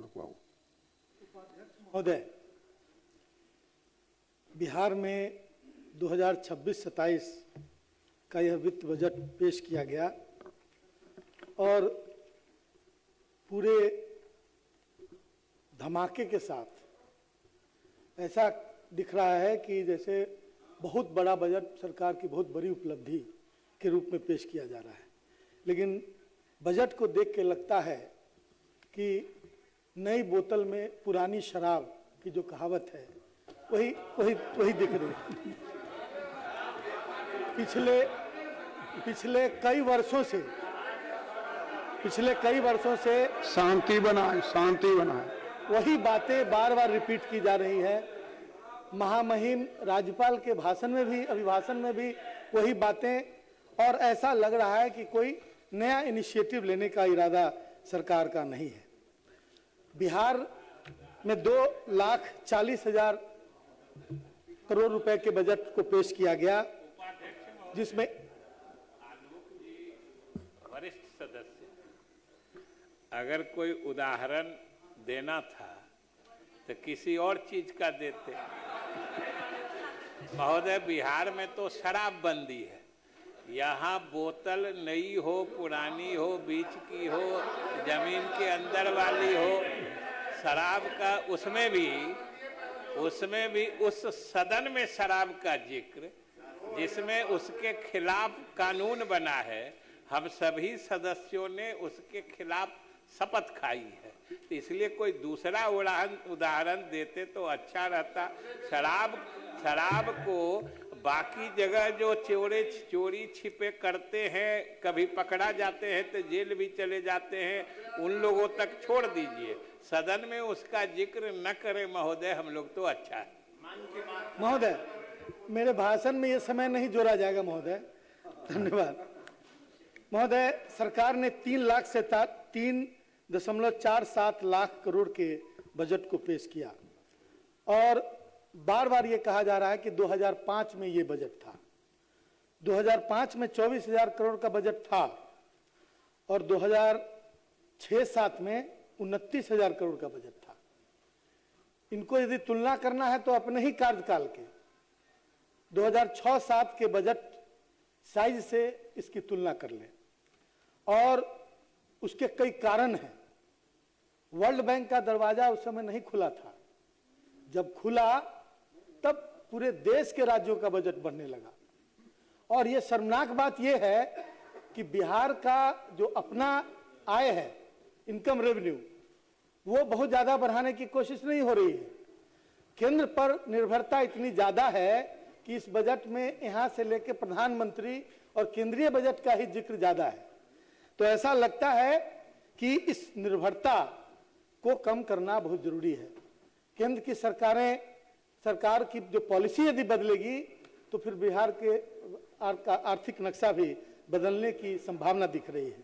आलोक बाबू। महोदय, बिहार में 2026-27 का यह वित्त बजट पेश किया गया और पूरे धमाके के साथ ऐसा दिख रहा है कि जैसे बहुत बड़ा बजट सरकार की बहुत बड़ी उपलब्धि के रूप में पेश किया जा रहा है। लेकिन बजट को देख के लगता है कि नई बोतल में पुरानी शराब की जो कहावत है वही वही वही दिख रही है। पिछले कई वर्षों से शांति बनाए वही बातें बार बार रिपीट की जा रही है। महामहिम राज्यपाल के अभिभाषण में भी वही बातें, और ऐसा लग रहा है कि कोई नया इनिशिएटिव लेने का इरादा सरकार का नहीं है। बिहार में 2,40,000 करोड़ रुपए के बजट को पेश किया गया, जिसमें वरिष्ठ सदस्य अगर कोई उदाहरण देना था तो किसी और चीज का देते। महोदय, बिहार में तो शराब बंदी है। यहाँ बोतल नई हो, पुरानी हो, बीच की हो, जमीन के अंदर वाली हो, शराब का उसमें भी उस सदन में शराब का जिक्र जिसमें उसके खिलाफ कानून बना है, हम सभी सदस्यों ने उसके खिलाफ शपथ खाई है। तो इसलिए कोई दूसरा उदाहरण देते तो अच्छा रहता। शराब को बाकी जगह जो चोरी छिपे करते हैं, कभी पकड़ा जाते हैं तो जेल भी चले जाते हैं, उन लोगों तक छोड़ दीजिए। सदन में उसका जिक्र न करें महोदय, हम लोग तो अच्छा है। महोदय, मेरे भाषण में यह समय नहीं जोड़ा जाएगा महोदय। धन्यवाद। महोदय, सरकार ने 3,47 लाख करोड़ के बजट को पेश किया और बार बार ये कहा जा रहा है कि 2005 में ये बजट था। 2005 में 24,000 करोड़ का बजट था और 2006-07 में 29,000 करोड़ का बजट था। इनको यदि तुलना करना है तो अपने ही कार्यकाल के 2006-07 के बजट साइज से इसकी तुलना कर लें, और उसके कई कारण हैं। वर्ल्ड बैंक का दरवाजा उस समय नहीं खुला था। जब खुला तब पूरे देश के राज्यों का बजट बढ़ने लगा। और यह शर्मनाक बात यह है कि बिहार का जो अपना आय है, इनकम रेवेन्यू, वो बहुत ज्यादा बढ़ाने की कोशिश नहीं हो रही है। केंद्र पर निर्भरता इतनी ज्यादा है कि इस बजट में यहां से लेकर प्रधानमंत्री और केंद्रीय बजट का ही जिक्र ज्यादा है। तो ऐसा लगता है कि इस निर्भरता को कम करना बहुत जरूरी है। केंद्र की सरकार की जो पॉलिसी यदि बदलेगी तो फिर बिहार के आर्थिक नक्शा भी बदलने की संभावना दिख रही है।